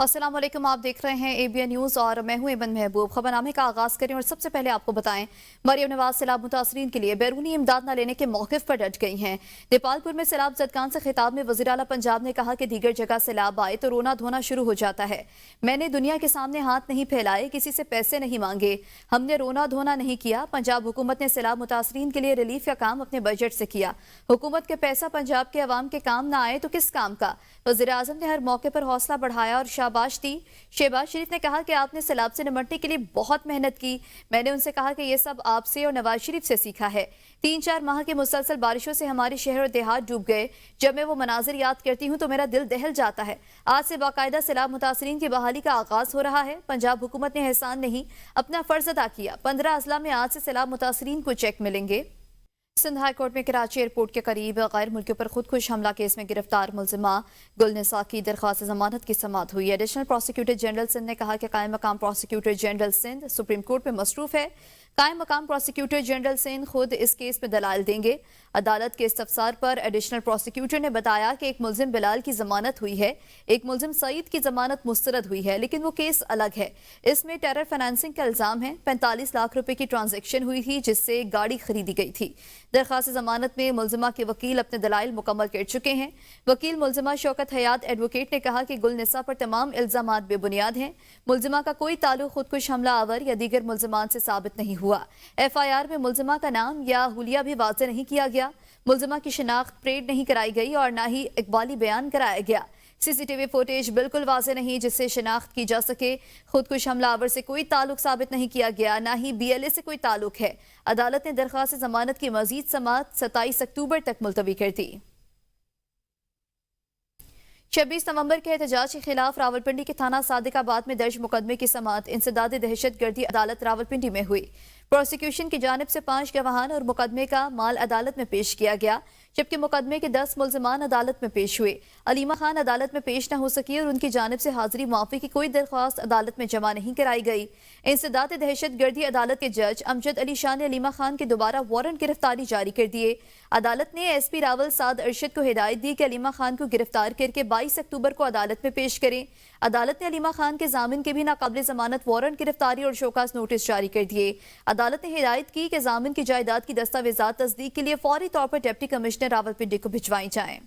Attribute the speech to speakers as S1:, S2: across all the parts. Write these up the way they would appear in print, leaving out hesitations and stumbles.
S1: अस्सलाम वालेकुम, आप देख रहे हैं एबीएन न्यूज़ और मैं हूं एबन महबूब। खबरनामे का आगाज करें और सबसे पहले आपको बताएं, मरियम नवाज सैलाब मुतासरीन के लिए बैरूनी इमदाद न लेने के मौक़िफ़ पर डट गई हैं। नेपालपुर में सैलाब ज़दगान से खिताब में वज़ीर आला पंजाब ने कहा कि दीगर जगह सैलाब आए तो रोना धोना शुरू हो जाता है। मैंने दुनिया के सामने हाथ नहीं फैलाए, किसी से पैसे नहीं मांगे, हमने रोना धोना नहीं किया। पंजाब हुकूमत ने सैलाब मुतासरीन के लिए रिलीफ का काम अपने बजट से किया। हुकूमत के पैसा पंजाब के अवाम के काम ना आए तो किस काम का। वज़ीर आज़म ने हर मौके पर हौसला बढ़ाया और शाबाश दी। शहबाज शरीफ ने कहा कि आपने सैलाब से निपटने के लिए बहुत मेहनत की। मैंने उनसे कहा कि ये सब आपसे और नवाज शरीफ से सीखा है। 3-4 माह की मुसलसल बारिशों से हमारे शहर और देहात डूब गए। जब मैं वो मनाजिर याद करती हूँ तो मेरा दिल दहल जाता है। आज से बाकायदा सैलाब मुतासरीन की बहाली का आगाज हो रहा है। पंजाब हुकूमत ने एहसान नहीं, अपना फर्ज अदा किया। 15 अजला में आज से सैलाब मुतासरीन को चेक मिलेंगे। सिंध हाई कोर्ट में कराची एयरपोर्ट के करीब गैर मुल्कियों पर खुदकुश हमला केस में गिरफ्तार मुलजिमा गुलनिसा की दरख्वास्त जमानत की समाअत हुई। एडिशनल प्रोसिक्यूटर जनरल सिंध ने कहा कि कायम मकाम prosecutor general Sindh supreme court में मसरूफ है। कायम मकाम प्रोसिक्यूटर जनरल सिंध खुद इस केस में दलाल देंगे। अदालत के इस्तफसार पर एडिशनल प्रोसिक्यूटर ने बताया कि एक मुलजिम बिलाल की जमानत हुई है, एक मुलजिम सईद की जमानत मुस्तरद हुई है, लेकिन वो केस अलग है। इसमें टेरर फाइनेंसिंग का इल्जाम है। 45 लाख रुपए की ट्रांजैक्शन हुई थी जिससे गाड़ी खरीदी गई थी। दरख्वास्त जमानत में मुलजिमा के वकील अपने दलाइल मुकम्मल कर चुके हैं। वकील मुलजिमा शौकत हयात एडवोकेट ने कहा कि गुलनिसा पर तमाम इल्जामात बेबुनियाद हैं। मुलजिमा का कोई ताल्लुक खुदकुश हमला आवर या दीगर मुलजिमान से साबित नहीं हुआ। FIR में मुलजिमा का नाम या हुलिया भी वाज़ेह नहीं किया गया। मुलजिमा की शिनाख्त परेड नहीं कराई गई और ना ही इकबाली बयान कराया गया। CCTV फुटेज बिल्कुल वाज़ेह नहीं जिससे शिनाख्त की जा सके। खुदकुश हमलावर से कोई ताल्लुक साबित नहीं किया गया, ना ही BLA से कोई ताल्लुक है। अदालत ने दरख्वास्त जमानत की मजीद समाअत 27 अक्टूबर तक मुलतवी कर दी। 26 नवंबर के एहतजाज के खिलाफ रावलपिंडी के थाना सादिकाबाद में दर्ज मुकदमे की समाअत इंसदाद दहशत गर्दी अदालत रावलपिंडी में हुई। प्रोसिक्यूशन की जानिब से 5 गवाहान और मुकदमे का माल अदालत में पेश किया गया, जबकि मुकदमे के 10 मुलजमान अदालत में पेश हुए। अलीमा खान अदालत में पेश न हो सकी और उनकी जानिब से हाजिरी मुआफी की कोई दरख्वास्त अदालत में जमा नहीं कराई गई। इंसदाद दहशत गर्दी अदालत के जज अमजद अली शाह ने अलीमा खान के दोबारा वारंट गिरफ्तारी जारी कर दिए। अदालत ने SP रावल साद अरशद को हिदायत दी कि अलीमा खान को गिरफ्तार करके 22 अक्टूबर को अदालत में पेश करें। अदालत ने अलीमा खान के जामिन के भी नाकाबिल जमानत वारंट गिरफ्तारी और शोकास नोटिस जारी कर दिए। अदालत ने हिदायत की कि जामिन की जायदाद की दस्तावेजात तस्दीक के लिए फौरी तौर पर डिप्टी कमिश्नर रावलपिंडी को भिजवाई जाएं।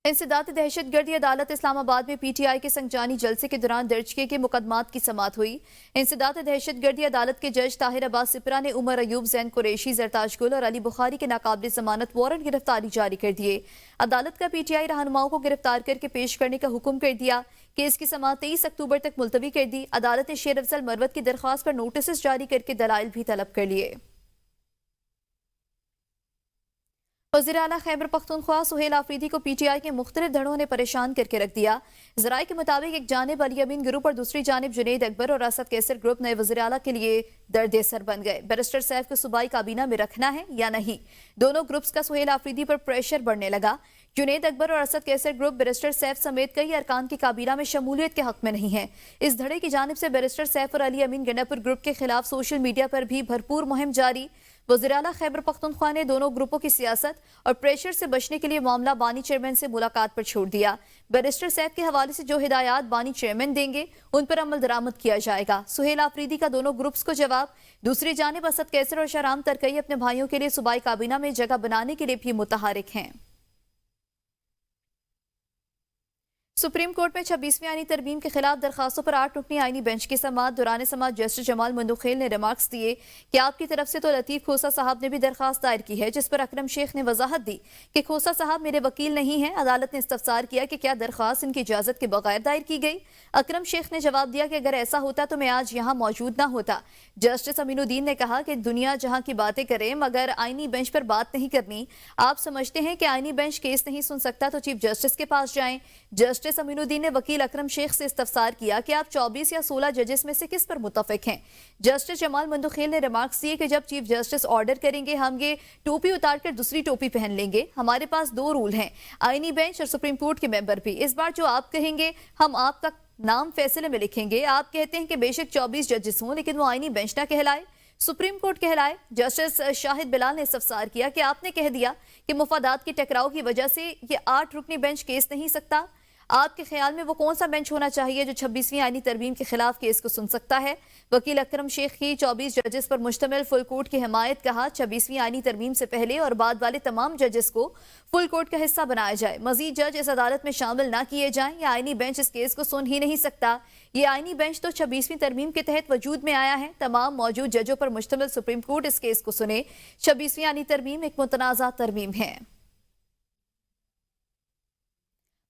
S1: इंसदाद दहशत गर्दी अदालत इस्लामाबाद में PTI के संगजानी जलसे के दौरान दर्ज किए गए मुकदमात की समाअत हुई। इंसदाद दहशत गर्दी अदालत के जज ताहिर अब्बास सिपरा ने उमर अयूब, जैन कुरैशी, जरताज गुल और अली बुखारी के नाकाबिल जमानत वारंट गिरफ्तारी जारी कर दिए। अदालत का PTI रहनुमाओं को गिरफ्तार करके पेश करने का हुक्म कर दिया। केस की समाअत 23 अक्टूबर तक मुलतवी कर दी। अदालत ने शेर अफजल मरवत की दरख्वास्त पर नोटिस जारी करके दलाइल भी तलब कर लिए। वज़ीर आला खैबर पख्तूनख्वा सुहेल आफरीदी को PTI के मुख्तलिफ धड़ों ने परेशान करके रख दिया। ज़राए के मुताबिक एक जानिब अली अमीन ग्रुप और दूसरी जानिब जुनैद अकबर और असद कैसर ग्रुप नए वज़ीर आला के लिए दर्द सर बन गए। बैरिस्टर सैफ को सूबाई काबीना में रखना है या नहीं, दोनों ग्रुप्स का सुहेल आफरीदी पर प्रेशर बढ़ने लगा। जुनैद अकबर और असद कैसर ग्रुप बैरिस्टर सैफ समेत कई अरकान की काबीना में शमूलियत के हक में नहीं है। इस धड़े की जानिब से बैरिस्टर सैफ और अली अमीन गंडापुर ग्रुप के खिलाफ सोशल मीडिया पर भी भरपूर मुहिम जारी। वज़ीर आला खैबर पख्तूनख्वा ने दोनों ग्रुपों की सियासत और प्रेशर से बचने के लिए मामला बानी चेयरमैन से मुलाकात पर छोड़ दिया। बैरिस्टर सैफ के हवाले से जो हिदायत बानी चेयरमैन देंगे उन पर अमल दरामद किया जाएगा। सुहेल आफरीदी का दोनों ग्रुप्स को जवाब। दूसरी जानिब असद कैसर और शहराम तरकई अपने भाइयों के लिए सूबाई काबीना में जगह बनाने के लिए भी मुतहारिक हैं। सुप्रीम कोर्ट में 26वीं आईनी तरमीम के खिलाफ दरखास्तों पर 8 रुकनी आईनी बेंच की समाअत। दौरान समाअत जस्टिस जमाल मंदुखेल ने रिमार्क्स दिए कि आपकी तरफ से तो लतीफ खोसा साहब ने भी दरखास्त दायर की है, जिस पर अकरम शेख ने वजाहत दी कि खोसा साहब मेरे वकील नहीं हैं। अदालत ने इस्तफसार किया कि क्या दरखास्त इनकी इजाजत के बगैर दायर की गई। अकरम शेख ने जवाब दिया कि अगर ऐसा होता तो मैं आज यहाँ मौजूद ना होता। जस्टिस अमीनुद्दीन ने कहा कि दुनिया जहाँ की बातें करे मगर आईनी बेंच पर बात नहीं करनी। आप समझते हैं कि आईनी बेंच केस नहीं सुन सकता तो चीफ जस्टिस के पास जाएं। जस्टिस अमीनुद्दीन ने वकील अकरम शेख से इस्तफसार किया कि आप 24 या 16 जजेस में से किस पर मुतफिक हैं। जस्टिस जमाल मंदुखेल ने रिमार्क्स दिए कि जब चीफ जस्टिस ऑर्डर करेंगे हम ये टोपी उतार कर दूसरी टोपी पहन लेंगे। हमारे पास 2 रूल हैं, आईनी बेंच और सुप्रीम कोर्ट के मेंबर भी। इस बार जो आप कहेंगे हम आपका नाम फैसले में लिखेंगे। आप कहते हैं कि बेशक 24 जजेस हों लेकिन वो आईनी बेंच ना कहलाए, सुप्रीम कोर्ट कहलाए। जस्टिस शाहिद बिलाल ने इस्तफसार किया कि आपने कह दिया कि मुफादात के टकराव की वजह से ये 8 रुकनी बेंच केस नहीं सकता। آپ کے خیال میں وہ کون سا بینچ ہونا چاہیے جو 26ویں آئینی ترمیم کے خلاف کیس کو سن سکتا ہے؟ وکیل اکرم شیخ کی 24 ججز پر مشتمل فل کورٹ کی حمایت، کہا 26ویں آئینی ترمیم سے پہلے اور بعد والے تمام ججز کو فل کورٹ کا حصہ بنایا جائے، مزید جج اس عدالت میں شامل نہ کیے جائیں، یہ آئینی بینچ اس کیس کو سن ہی نہیں سکتا۔ یہ آئینی بینچ تو 26ویں ترمیم کے تحت وجود میں آیا ہے، تمام موجود ججوں پر مشتمل سپریم کورٹ اس کیس کو سنے۔ 26ویں آئینی ترمیم ایک متنازع ترمیم ہے۔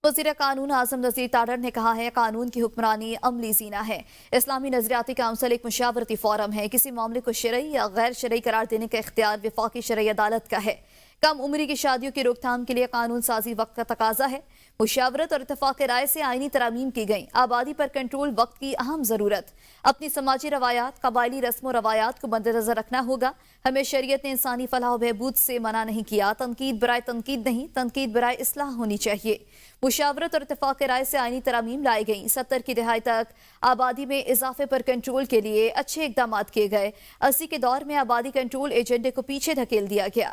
S1: وزیر قانون اعظم نذیر تاڈر نے کہا ہے قانون کی حکمرانی عملی زینہ ہے۔ اسلامی نظریاتی کونسل ایک مشاورتی فورم ہے، کسی معاملے کو شرعی یا غیر شرعی قرار دینے کا اختیار وفاقی شرعی عدالت کا ہے۔ کم عمری کی شادیوں کی روک تھام کے لیے قانون سازی وقت کا تقاضا ہے۔ مشاورت اور اتفاق رائے سے آئینی ترامیم کی گئیں۔ آبادی پر کنٹرول وقت کی اہم ضرورت، اپنی سماجی روایات، قبائلی رسم و روایات کو مد نظر رکھنا ہوگا۔ ہمیں شریعت نے انسانی فلاح و بہبود سے منع نہیں کیا، تنقید برائے تنقید نہیں، تنقید برائے اصلاح ہونی چاہیے۔ مشاورت اور اتفاق رائے سے آئینی ترامیم لائی گئیں۔ 70 کی دہائی تک آبادی میں اضافے پر کنٹرول کے لیے اچھے اقدامات کیے گئے۔ 80 کے دور میں آبادی کنٹرول ایجنڈے کو پیچھے دھکیل دیا گیا۔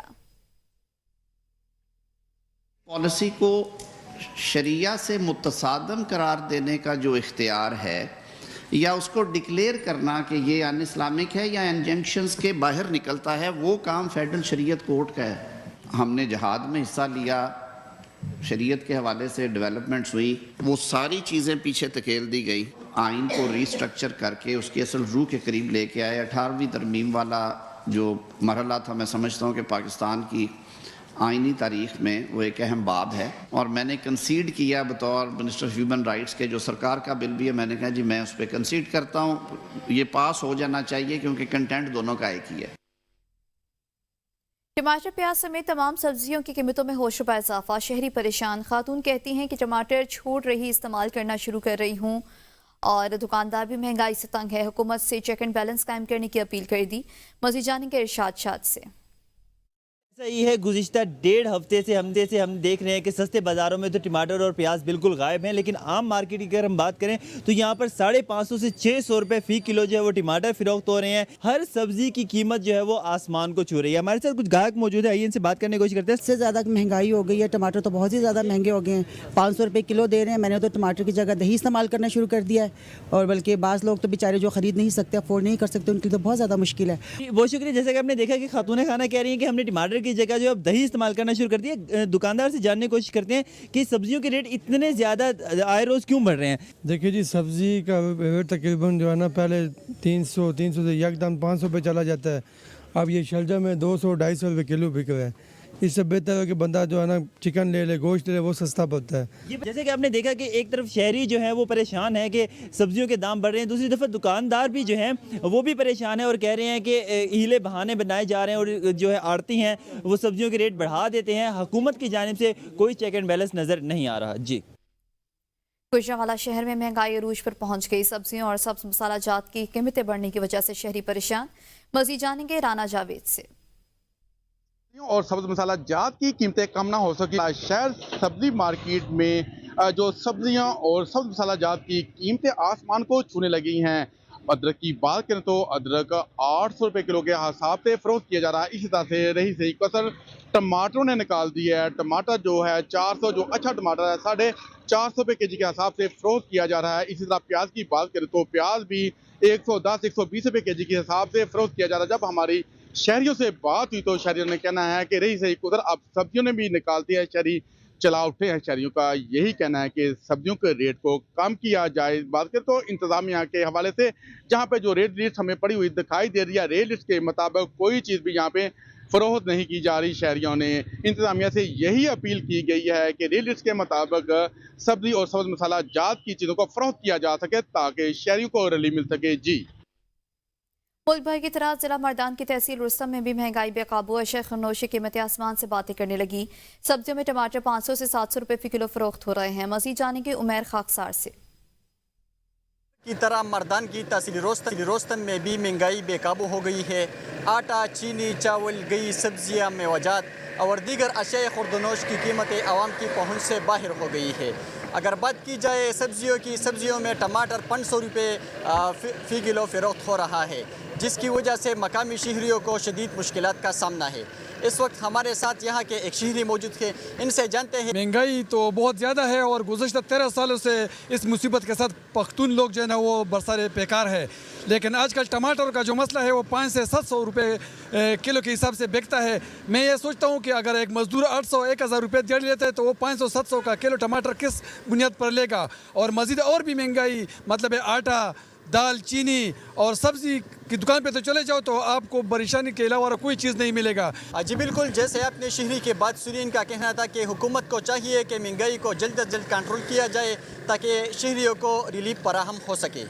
S2: پالیسی کو شریعہ سے متصادم قرار دینے کا جو اختیار ہے یا اس کو ڈکلیئر کرنا کہ یہ ان اسلامک ہے یا انجنکشنز کے باہر نکلتا ہے، وہ کام فیڈرل شریعت کورٹ کا ہے۔ ہم نے جہاد میں حصہ لیا، شریعت کے حوالے سے ڈیولپمنٹس ہوئی، وہ ساری چیزیں پیچھے دھکیل دی گئی۔ آئین کو ریسٹرکچر کر کے اس کی اصل روح کے قریب لے کے آئے۔ 18ویں ترمیم والا جو مرحلہ تھا، میں سمجھتا ہوں کہ پاکستان کی آئینی تاریخ میں وہ ایک اہم باب ہے، اور میں نے کنسیڈ کیا بطور منسٹر ہیومن رائٹس کے، جو سرکار کا بل بھی ہے، میں نے کہا جی میں اس پہ کنسیڈ کرتا ہوں، یہ پاس ہو جانا چاہیے کیونکہ کنٹینٹ دونوں کا ایک ہی ہے۔
S1: ٹماٹر پیاز سمیت تمام سبزیوں کی قیمتوں میں ہوشربا اضافہ، شہری پریشان۔ خاتون کہتی ہیں کہ ٹماٹر چھوڑ رہی استعمال کرنا شروع کر رہی ہوں اور دکاندار بھی مہنگائی سے تنگ ہے۔ حکومت سے چیک اینڈ بیلنس قائم کرنے کی اپیل کر دی۔ مزید جانیں گے ارشاد شاد سے۔
S3: صحیح ہے، گزشتہ 1.5 ہفتے سے ہم دیکھ رہے ہیں کہ سستے بازاروں میں تو ٹماٹر اور پیاز بالکل غائب ہیں، لیکن عام مارکیٹ کی اگر ہم بات کریں تو یہاں پر 550 سے 600 روپے فی کلو جو ہے وہ ٹماٹر فروخت ہو رہے ہیں۔ ہر سبزی کی قیمت جو ہے وہ آسمان کو چھو رہی ہے۔ ہمارے ساتھ کچھ گاہک موجود ہے، آئیے ان سے بات کرنے کی کوشش کرتے ہیں۔
S4: اس سے زیادہ مہنگائی ہو گئی ہے، ٹماٹر تو بہت ہی زیادہ مہنگے ہو گئے ہیں، 500 روپے کلو دے رہے ہیں۔ میں نے تو ٹماٹر کی جگہ دہی استعمال کرنا شروع کر دیا ہے، اور بلکہ بعض لوگ تو بیچارے جو خرید نہیں سکتے، افورڈ نہیں کر سکتے، ان کے لیے تو بہت زیادہ مشکل ہے۔
S3: بہت شکریہ۔ جیسا کہ آپ نے دیکھا کہ خاتون خانہ کہہ رہی ہیں کہ ہم نے ٹماٹر کی جگہ جو اب دہی استعمال کرنا شروع کر دیا۔ دکاندار سے جاننے کی کوشش کرتے ہیں کہ سبزیوں کے ریٹ اتنے زیادہ آئے روز کیوں بڑھ رہے ہیں۔
S5: دیکھیے جی، سبزی کا ریٹ تقریباً جو ہے نا پہلے 300 سے یکدم 500 پہ چلا جاتا ہے، اب یہ شلجم میں 200-250 روپے کلو بک رہا ہے۔ اس سے بہتر ہے کہ بندہ جو ہے نا چکن لے لے، گوشت لے لے، وہ سستا پڑتا ہے۔
S3: جیسے کہ آپ نے دیکھا کہ ایک طرف شہری جو ہے وہ پریشان ہے کہ سبزیوں کے دام بڑھ رہے ہیں، دوسری طرف دکاندار بھی جو ہیں وہ بھی پریشان ہیں اور کہہ رہے ہیں کہ ہیلے بہانے بنائے جا رہے ہیں، اور جو ہے آڑتی ہیں وہ سبزیوں کے ریٹ بڑھا دیتے ہیں۔ حکومت کی جانب سے کوئی چیک اینڈ بیلنس نظر نہیں آ رہا۔ جی،
S1: گوجرانوالہ شہر میں مہنگائی عروج پر پہنچ گئی۔ سبزیوں اور سبز مسالہ جات کی قیمتیں بڑھنے کی وجہ سے شہری پریشان۔ مزید جانیں گے رانا جاوید سے۔
S6: اور سبز مسالہ جات کی قیمتیں کم نہ ہو سکی۔ شہر سبزی مارکیٹ میں جو سبزیاں اور سبز مسالہ جات کی قیمتیں آسمان کو چھونے لگی ہیں۔ ادرک کی بات کریں تو ادرک 800 روپے کلو کے حساب سے فروخت کیا جا رہا ہے۔ اسی طرح سے رہی سہی کسر ٹماٹروں نے نکال دی ہے۔ ٹماٹر جو ہے 400، جو اچھا ٹماٹر ہے 450 روپے کے جی کے حساب سے فروخت کیا جا رہا ہے۔ اسی طرح پیاز کی بات کریں تو پیاز بھی 110-120 روپے کے جی کے حساب سے فروخت کیا جا رہا ہے۔ جب ہماری شہریوں سے بات ہوئی تو شہریوں نے کہنا ہے کہ رہی سہی قدر اب سبزیوں نے بھی نکال دیا ہے، شہری چلا اٹھے ہیں۔ شہریوں کا یہی کہنا ہے کہ سبزیوں کے ریٹ کو کم کیا جائے۔ بات کریں تو انتظامیہ کے حوالے سے جہاں پہ جو ریٹ لسٹ ہمیں پڑی ہوئی دکھائی دے رہی ہے، ریٹ لسٹ کے مطابق کوئی چیز بھی یہاں پہ فروخت نہیں کی جا رہی۔ شہریوں نے انتظامیہ سے یہی اپیل کی گئی ہے کہ ریٹ لسٹ کے مطابق سبزی اور سبز مسالہ جات کی چیزوں کو فروخت کیا جا سکے تاکہ شہریوں کو ریلیف مل سکے۔ جی،
S1: ملک بھر کی طرح ضلع مردان کی تحصیل رستم میں بھی مہنگائی بے قابو ہے۔ اشیاء خرنوش کی قیمتیں آسمان سے باتیں کرنے لگی۔ سبزیوں میں ٹماٹر 500 سے 700 روپے فی کلو فروخت ہو رہے ہیں۔ مزید جانیں گے عمیر خاکسار سے۔
S7: کی طرح مردان کی تحصیل روستن میں بھی مہنگائی بے قابو ہو گئی ہے۔ آٹا، چینی، چاول، گئی سبزیاں، میوہ جات اور دیگر اشیاء خوردنوش کی قیمتیں عوام کی پہنچ سے باہر ہو گئی ہے۔ اگر بات کی جائے سبزیوں کی، سبزیوں میں ٹماٹر 500 روپے فی کلو فروخت ہو رہا ہے، جس کی وجہ سے مقامی شہریوں کو شدید مشکلات کا سامنا ہے۔ اس وقت ہمارے ساتھ یہاں کے ایک شہری موجود ہیں، ان سے جانتے ہیں۔
S8: مہنگائی تو بہت زیادہ ہے اور گزشتہ 13 سالوں سے اس مصیبت کے ساتھ پختون لوگ جو ہے نا وہ برسر پیکار ہے، لیکن آج کل ٹماٹر کا جو مسئلہ ہے وہ 500 سے 700 روپے کلو کے حساب سے بکتا ہے۔ میں یہ سوچتا ہوں کہ اگر ایک مزدور 800-1000 روپے دیڑھ لیتے ہیں تو وہ 500-700 کا کلو ٹماٹر کس بنیاد پر لے گا؟ اور مزید اور بھی مہنگائی، مطلب آٹا، دال، چینی اور سبزی کی دکان پہ تو چلے جاؤ تو آپ کو پریشانی کے علاوہ کوئی چیز نہیں ملے گا۔
S7: جی بالکل، جیسے آپ نے شہری کی بات سنی، ان کا کہنا تھا کہ حکومت کو چاہیے کہ مہنگائی کو جلد از جلد کنٹرول کیا جائے تاکہ شہریوں کو ریلیف فراہم ہو سکے۔